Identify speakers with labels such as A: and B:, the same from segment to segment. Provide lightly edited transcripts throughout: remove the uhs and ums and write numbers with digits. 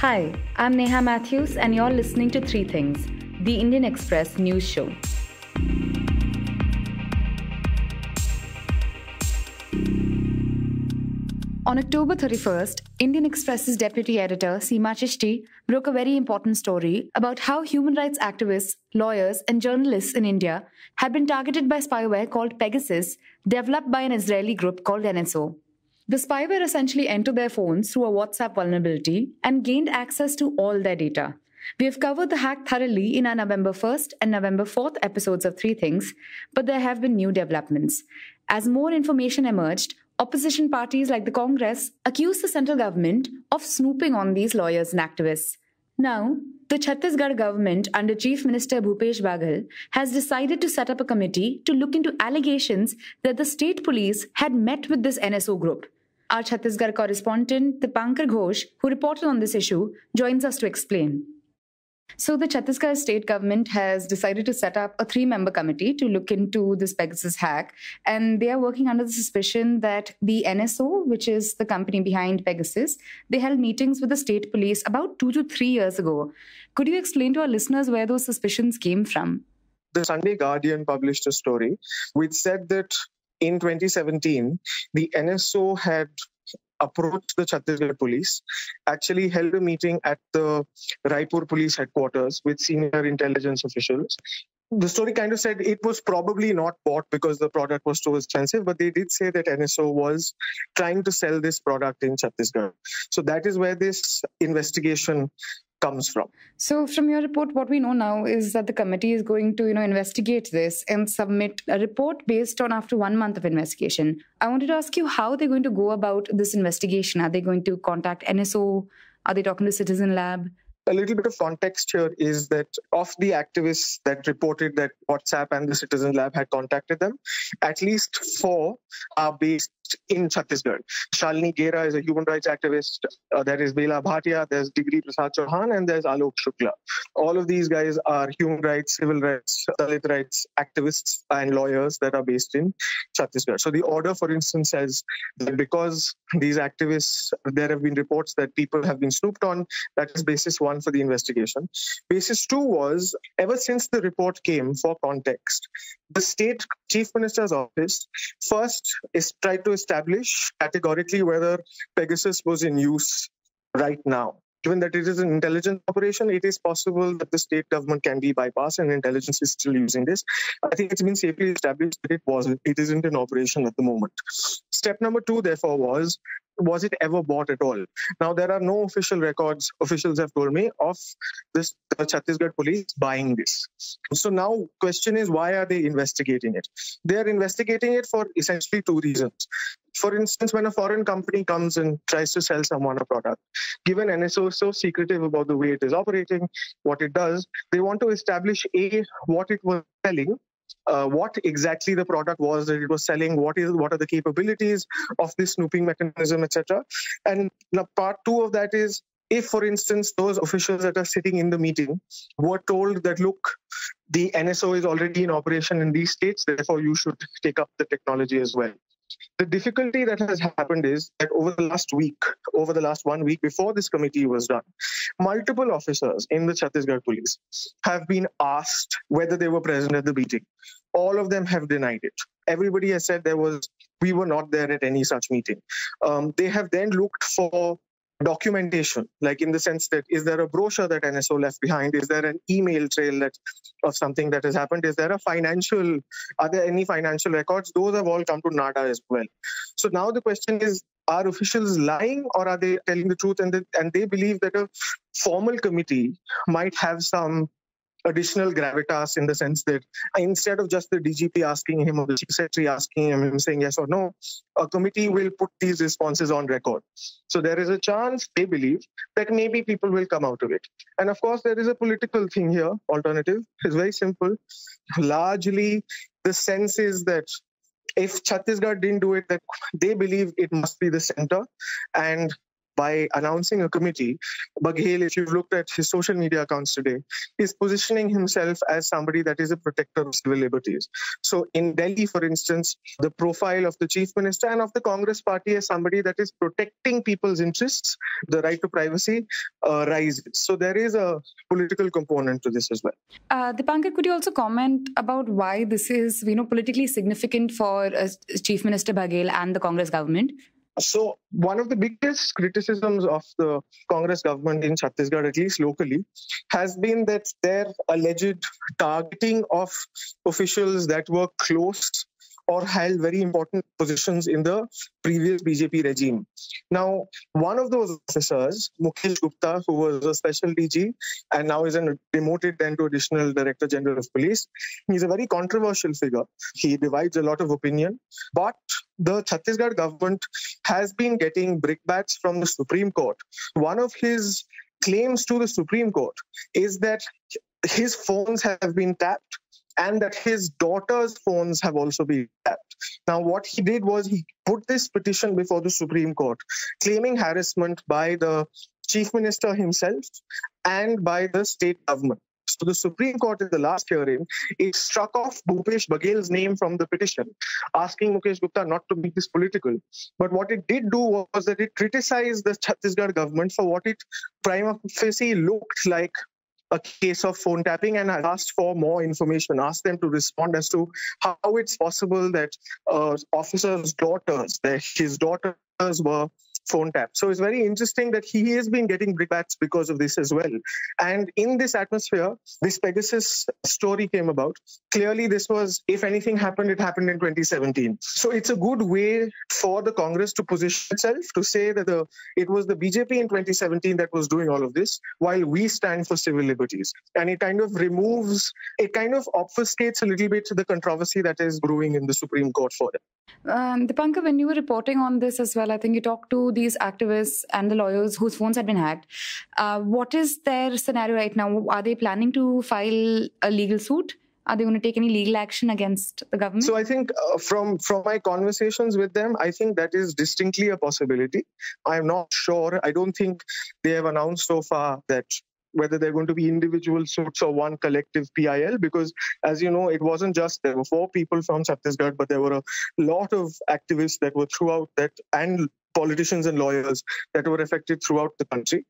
A: Hi, I'm Neha Matthews, and you're listening to Three Things, the Indian Express news show. On October 31st, Indian Express's deputy editor, Seema Chishti, broke a very important story about how human rights activists, lawyers, and journalists in India had been targeted by spyware called Pegasus, developed by an Israeli group called NSO. The spyware essentially entered their phones through a WhatsApp vulnerability and gained access to all their data. We have covered the hack thoroughly in our November 1st and November 4th episodes of Three Things, but there have been new developments. As more information emerged, opposition parties like the Congress accused the central government of snooping on these lawyers and activists. Now, the Chhattisgarh government under Chief Minister Bhupesh Baghel has decided to set up a committee to look into allegations that the state police had met with this NSO group. Our Chhattisgarh correspondent, Dipankar Ghosh, who reported on this issue, joins us to explain. So the Chhattisgarh state government has decided to set up a 3-member committee to look into this Pegasus hack. And they are working under the suspicion that the NSO, which is the company behind Pegasus, they held meetings with the state police about 2 to 3 years ago. Could you explain to our listeners where those suspicions came from?
B: The Sunday Guardian published a story which said that in 2017, the NSO had approached the Chhattisgarh police, actually held a meeting at the Raipur police headquarters with senior intelligence officials. The story kind of said it was probably not bought because the product was too expensive, but they did say that NSO was trying to sell this product in Chhattisgarh. So that is where this investigation comes from.
A: So from your report, what we know now is that the committee is going to, investigate this and submit a report based on after 1 month of investigation. I wanted to ask you how they're going to go about this investigation. Are they going to contact NSO? Are they talking to Citizen Lab?
B: A little bit of context here is that of the activists that reported that WhatsApp and the Citizen Lab had contacted them, at least 4 are based in Chhattisgarh. Shalini Gera is a human rights activist. There is Bela Bhatia, there's Digri Prasad Chauhan, and there's Alok Shukla. All of these guys are human rights, civil rights, Dalit rights activists and lawyers that are based in Chhattisgarh. So the order, for instance, says that because these activists, there have been reports that people have been snooped on. That is basis 1 for the investigation. Basis 2 was, ever since the report came, for context, the state chief minister's office first is tried to establish categorically whether Pegasus was in use right now. Given that it is an intelligence operation, it is possible that the state government can be bypassed and intelligence is still using this. I think it's been safely established that it isn't in operation at the moment. Step number 2, therefore, was it ever bought at all? Now, there are no official records, officials have told me, of the Chhattisgarh police buying this. So now question is, why are they investigating it? They are investigating it for essentially 2 reasons. For instance, when a foreign company comes and tries to sell someone a product, given NSO is so secretive about the way it is operating, what it does, they want to establish what it was selling, what exactly the product was that it was selling, what are the capabilities of this snooping mechanism, etc. And now part 2 of that is, if, for instance, those officials that are sitting in the meeting were told that, look, the NSO is already in operation in these states, therefore you should take up the technology as well. The difficulty that has happened is that over the last 1 week before this committee was done, multiple officers in the Chhattisgarh police have been asked whether they were present at the meeting. All of them have denied it. Everybody has said we were not there at any such meeting. They have then looked for documentation, like in the sense that, is there a brochure that NSO left behind? Is there an email trail of something that has happened? Are there any financial records? Those have all come to nada as well. So now the question is, are officials lying or are they telling the truth? And they believe that a formal committee might have some additional gravitas in the sense that instead of just the DGP asking him or the chief secretary asking him saying yes or no, a committee will put these responses on record. So there is a chance, they believe, that maybe people will come out of it. And of course, there is a political thing here, alternative. It's very simple. Largely, the sense is that if Chhattisgarh didn't do it, that they believe it must be the center. And by announcing a committee. Baghel, if you've looked at his social media accounts today, is positioning himself as somebody that is a protector of civil liberties. So in Delhi, for instance, the profile of the chief minister and of the Congress party as somebody that is protecting people's interests, the right to privacy, rises. So there is a political component to this as well.
A: Dipankar, could you also comment about why this is, politically significant for Chief Minister Baghel and the Congress government?
B: So one of the biggest criticisms of the Congress government in Chhattisgarh, at least locally, has been that their alleged targeting of officials that were close or held very important positions in the previous BJP regime. Now, one of those officers, Mukesh Gupta, who was a special DG and now is demoted then to Additional Director General of Police, he's a very controversial figure. He divides a lot of opinion, but the Chhattisgarh government has been getting brickbats from the Supreme Court. One of his claims to the Supreme Court is that his phones have been tapped and that his daughter's phones have also been tapped. Now, what he did was he put this petition before the Supreme Court, claiming harassment by the chief minister himself and by the state government. So the Supreme Court in the last hearing, it struck off Bhupesh Baghel's name from the petition, asking Mukesh Gupta not to make this political. But what it did do was that it criticized the Chhattisgarh government for what it prima facie looked like a case of phone tapping, and asked for more information, asked them to respond as to how it's possible that officers' daughters, his daughters were phone tapped. So it's very interesting that he has been getting brickbats because of this as well. And in this atmosphere, this Pegasus story came about. Clearly, this was, if anything happened, it happened in 2017. So it's a good way for the Congress to position itself to say that it was the BJP in 2017 that was doing all of this, while we stand for civil liberties. And it kind of obfuscates a little bit the controversy that is brewing in the Supreme Court for them.
A: Dipankar, when you were reporting on this as well, I think you talked to these activists and the lawyers whose phones had been hacked. What is their scenario right now? Are they planning to file a legal suit? Are they going to take any legal action against the government?
B: So I think from my conversations with them, I think that is distinctly a possibility. I'm not sure. I don't think they have announced so far that whether they're going to be individual suits or one collective PIL, because as you know, it wasn't just there were 4 people from Chhattisgarh, but there were a lot of activists that were throughout that, and politicians and lawyers that were affected throughout the country.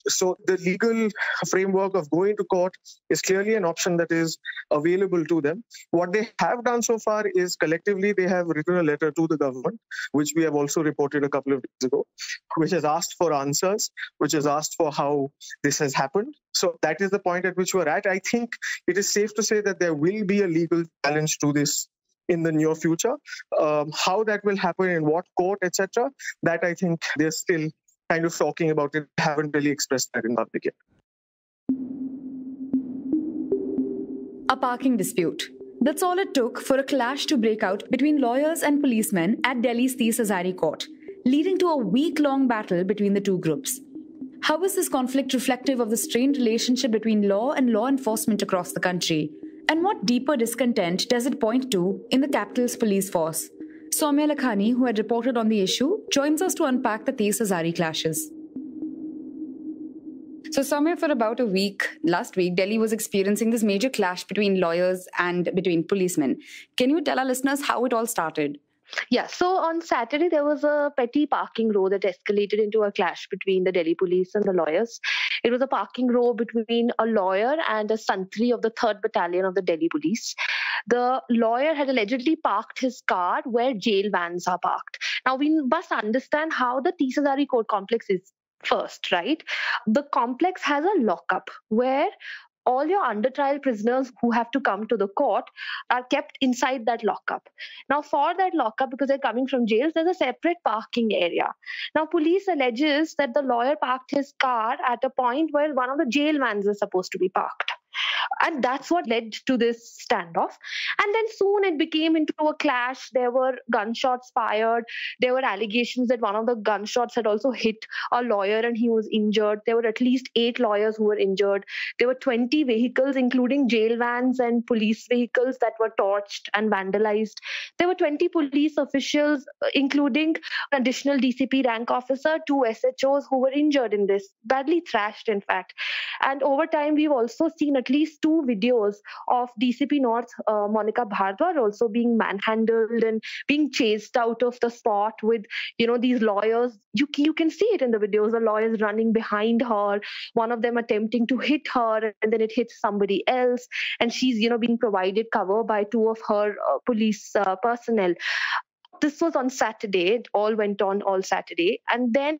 B: So the legal framework of going to court is clearly an option that is available to them. What they have done so far is collectively they have written a letter to the government, which we have also reported a couple of days ago, which has asked for answers, which has asked for how this has happened. So that is the point at which we're at. I think it is safe to say that there will be a legal challenge to this in the near future. How that will happen, in what court, etc., that I think they're still kind of talking about it, haven't really expressed that in public yet.
A: A parking dispute. That's all it took for a clash to break out between lawyers and policemen at Delhi's Tis Hazari court, leading to a week-long battle between the two groups. How is this conflict reflective of the strained relationship between law and law enforcement across the country? And what deeper discontent does it point to in the capital's police force? Soumya Lakhani, who had reported on the issue, joins us to unpack the Tis Hazari clashes. So Soumya, for about a week, last week, Delhi was experiencing this major clash between lawyers and between policemen. Can you tell our listeners how it all started?
C: Yeah, so on Saturday, there was a petty parking row that escalated into a clash between the Delhi police and the lawyers. It was a parking row between a lawyer and a santri of the 3rd Battalion of the Delhi police. The lawyer had allegedly parked his car where jail vans are parked. Now, we must understand how the Tis Hazari court complex is first, right? The complex has a lockup where all your under trial prisoners who have to come to the court are kept inside that lockup. Now, for that lockup, because they're coming from jails, there's a separate parking area. Now, police alleges that the lawyer parked his car at a point where one of the jail vans is supposed to be parked. And that's what led to this standoff. And then soon it became into a clash. There were gunshots fired. There were allegations that one of the gunshots had also hit a lawyer and he was injured. There were at least 8 lawyers who were injured. There were 20 vehicles, including jail vans and police vehicles, that were torched and vandalized. There were 20 police officials, including an additional DCP rank officer, 2 SHOs who were injured in this, badly thrashed, in fact. And over time, we've also seen at least 2 videos of DCP North, Monica Bhardwaj, also being manhandled and being chased out of the spot with, these lawyers. You can see it in the videos, the lawyers running behind her, one of them attempting to hit her, and then it hits somebody else. And she's, being provided cover by 2 of her police personnel. This was on Saturday. It all went on all Saturday. And then,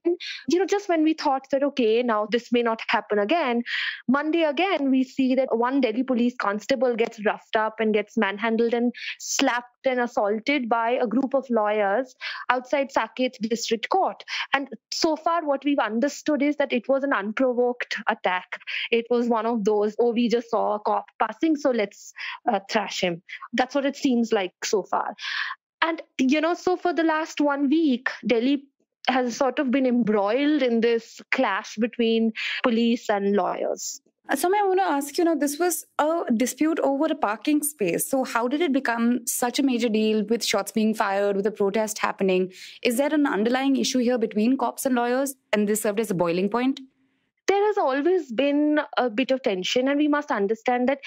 C: just when we thought that, okay, now this may not happen again, Monday again, we see that one Delhi police constable gets roughed up and gets manhandled and slapped and assaulted by a group of lawyers outside Saket District Court. And so far, what we've understood is that it was an unprovoked attack. It was one of those, we just saw a cop passing, so let's thrash him. That's what it seems like so far. And, so for the last 1 week, Delhi has sort of been embroiled in this clash between police and lawyers.
A: Soumya, I want to ask, this was a dispute over a parking space. So how did it become such a major deal with shots being fired, with a protest happening? Is there an underlying issue here between cops and lawyers, and this served as a boiling point?
C: There has always been a bit of tension, and we must understand that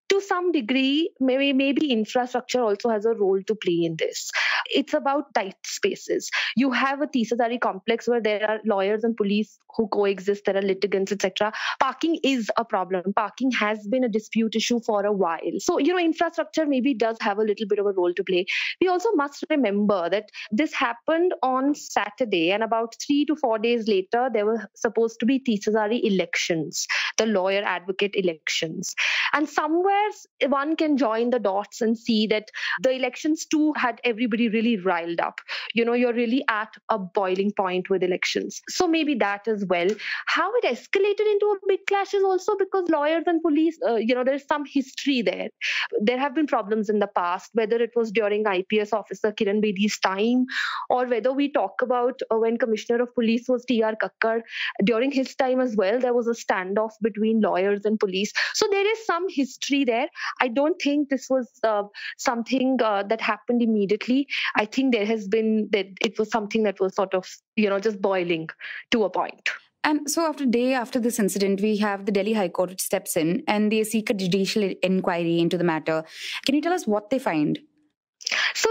C: to some degree, maybe infrastructure also has a role to play in this. It's about tight spaces. You have a Tis Hazari complex where there are lawyers and police who coexist, there are litigants, etc. Parking is a problem. Parking has been a dispute issue for a while. So, infrastructure maybe does have a little bit of a role to play. We also must remember that this happened on Saturday, and about 3 to 4 days later, there were supposed to be Tis Hazari elections, the lawyer advocate elections. And somewhere one can join the dots and see that the elections too had everybody really riled up. You're really at a boiling point with elections. So maybe that as well. How it escalated into a big clash is also because lawyers and police, there's some history there. There have been problems in the past, whether it was during IPS officer Kiran Bedi's time, or whether we talk about when Commissioner of Police was T.R. Kakkar. During his time as well, there was a standoff between lawyers and police. So there is some history there. I don't think this was something that happened immediately. I think there has been that it was something that was sort of, just boiling to a point.
A: And so after this incident, we have the Delhi High Court steps in and they seek a judicial inquiry into the matter. Can you tell us what they find?
C: So,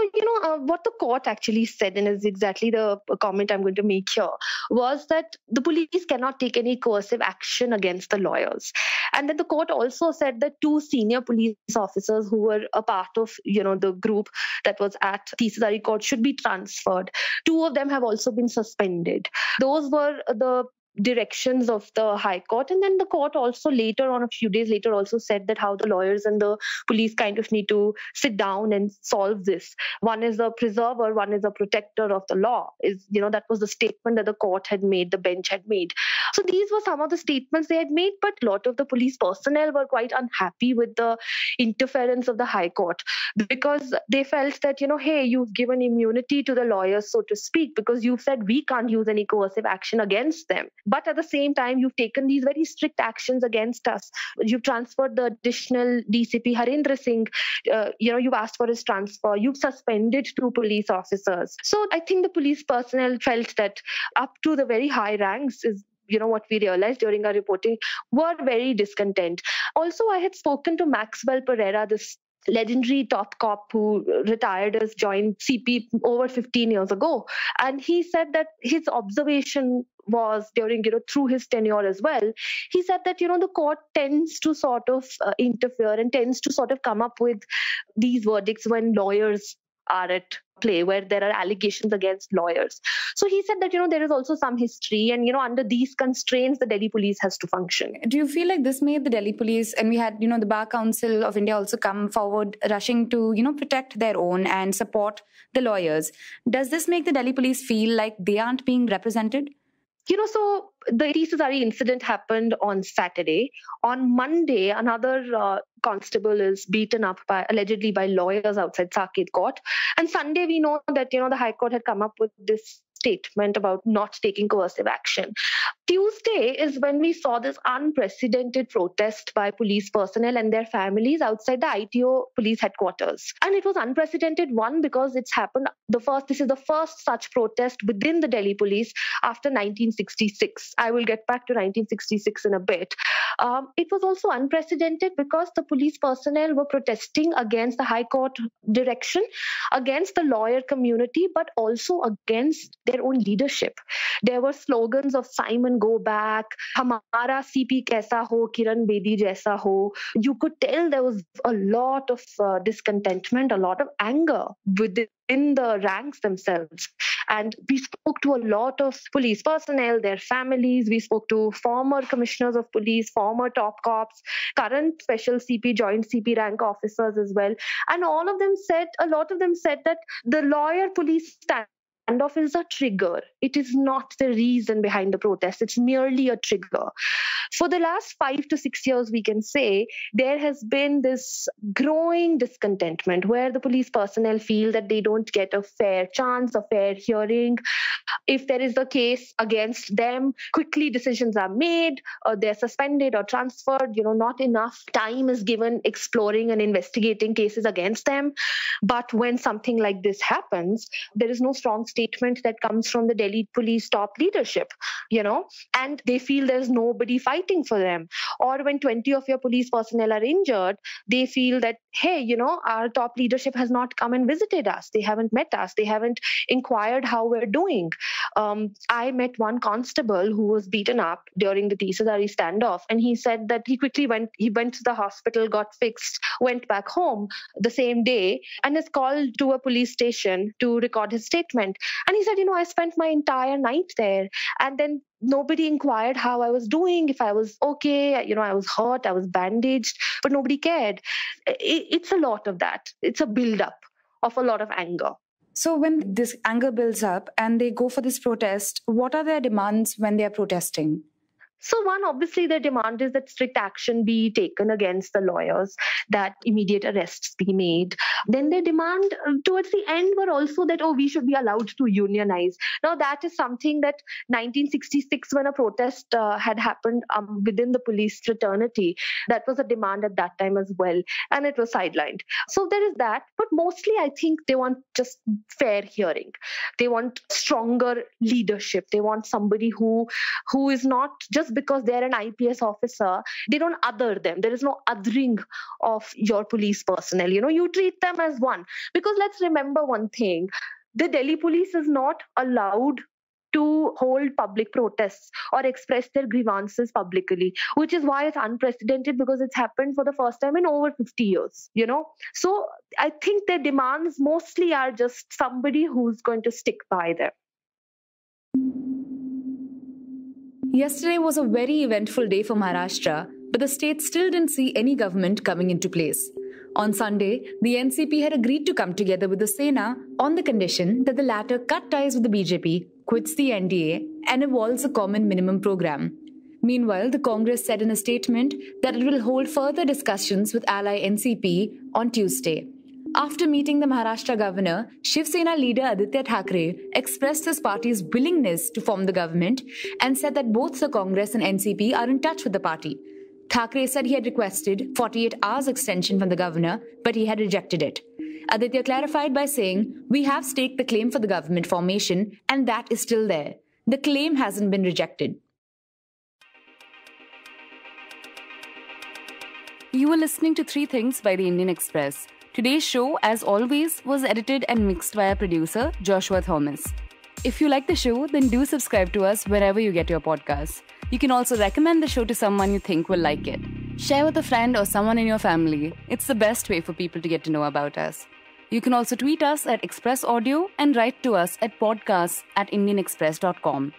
C: what the court actually said, and is exactly the comment I'm going to make here, was that the police cannot take any coercive action against the lawyers. And then the court also said that 2 senior police officers who were a part of, the group that was at Tis Hazari court should be transferred. 2 of them have also been suspended. Those were the directions of the High Court. And then the court also later on, a few days later, also said that how the lawyers and the police kind of need to sit down and solve this. One is a preserver, one is a protector of the law. That was the statement that the court had made, the bench had made. So these were some of the statements they had made, but a lot of the police personnel were quite unhappy with the interference of the High Court, because they felt that, hey, you've given immunity to the lawyers, so to speak, because you've said we can't use any coercive action against them. But at the same time, you've taken these very strict actions against us. You've transferred the additional DCP Harendra Singh. You've asked for his transfer. You've suspended 2 police officers. So I think the police personnel felt that up to the very high ranks is what we realized during our reporting, were very discontent. Also, I had spoken to Maxwell Pereira, this legendary top cop who retired as joint CP over 15 years ago. And he said that his observation was during, through his tenure as well, he said that, the court tends to sort of interfere and tends to sort of come up with these verdicts when lawyers are at play, where there are allegations against lawyers. So he said that, there is also some history and, under these constraints, the Delhi police has to function.
A: Do you feel like this made the Delhi police, and we had, the Bar Council of India also come forward rushing to, protect their own and support the lawyers. Does this make the Delhi police feel like they aren't being represented?
C: So the Tis Hazari incident happened on Saturday. On Monday, another constable is beaten up allegedly by lawyers outside Saket court. And Sunday, we know that, the High Court had come up with this statement about not taking coercive action. Tuesday is when we saw this unprecedented protest by police personnel and their families outside the ITO police headquarters. And it was unprecedented, one, because this is the first such protest within the Delhi police after 1966. I will get back to 1966 in a bit. It was also unprecedented because the police personnel were protesting against the High Court direction, against the lawyer community, but also against their own leadership. There were slogans of Simon go back, Hamara CP kaisa ho, Kiran Bedi jaisa ho. You could tell there was a lot of discontentment, a lot of anger within the ranks themselves. And we spoke to a lot of police personnel, their families. We spoke to former commissioners of police, former top cops, current special CP, joint CP rank officers as well. And a lot of them said that the lawyer police standoff is a trigger. It is not the reason behind the protest. It's merely a trigger. For the last 5 to 6 years, we can say, there has been this growing discontentment where the police personnel feel that they don't get a fair chance, a fair hearing. If there is a case against them, quickly decisions are made, or they're suspended or transferred. Not enough time is given exploring and investigating cases against them. But when something like this happens, there is no strong statement that comes from the Delhi police top leadership, and they feel there's nobody fighting for them. Or when 20 of your police personnel are injured, they feel that, hey, our top leadership has not come and visited us. They haven't met us. They haven't inquired how we're doing. I met one constable who was beaten up during the Tis Hazari standoff, and he said that he went to the hospital, got fixed, went back home the same day, and is called to a police station to record his statement. And he said, I spent my entire night there, and then nobody inquired how I was doing, if I was okay. I was hurt, I was bandaged, but nobody cared. It's a lot of that. It's a build-up of a lot of anger.
A: So when this anger builds up and they go for this protest, what are their demands when they are protesting?
C: So one, obviously, the demand is that strict action be taken against the lawyers, that immediate arrests be made. Then their demand towards the end were also that, we should be allowed to unionize. Now, that is something that 1966, when a protest had happened within the police fraternity, that was a demand at that time as well, and it was sidelined. So there is that, but mostly I think they want just fair hearing. They want stronger leadership. They want somebody who is not just because they're an IPS officer, they don't other them. There is no othering of your police personnel. You treat them as one. Because let's remember one thing, the Delhi police is not allowed to hold public protests or express their grievances publicly, which is why it's unprecedented, because it's happened for the first time in over 50 years, So I think their demands mostly are just somebody who's going to stick by them.
A: Yesterday was a very eventful day for Maharashtra, but the state still didn't see any government coming into place. On Sunday, the NCP had agreed to come together with the Sena on the condition that the latter cut ties with the BJP, quits the NDA, and evolves a common minimum program. Meanwhile, the Congress said in a statement that it will hold further discussions with ally NCP on Tuesday. After meeting the Maharashtra governor, Shiv Sena leader Aditya Thackeray expressed his party's willingness to form the government and said that both the Congress and NCP are in touch with the party. Thackeray said he had requested 48 hours extension from the governor, but he had rejected it. Aditya clarified by saying, "We have staked the claim for the government formation, and that is still there. The claim hasn't been rejected."
D: You were listening to 3 Things by the Indian Express. Today's show, as always, was edited and mixed by our producer, Joshua Thomas. If you like the show, then do subscribe to us wherever you get your podcasts. You can also recommend the show to someone you think will like it. Share with a friend or someone in your family. It's the best way for people to get to know about us. You can also tweet us at Express Audio and write to us at podcasts@indianexpress.com.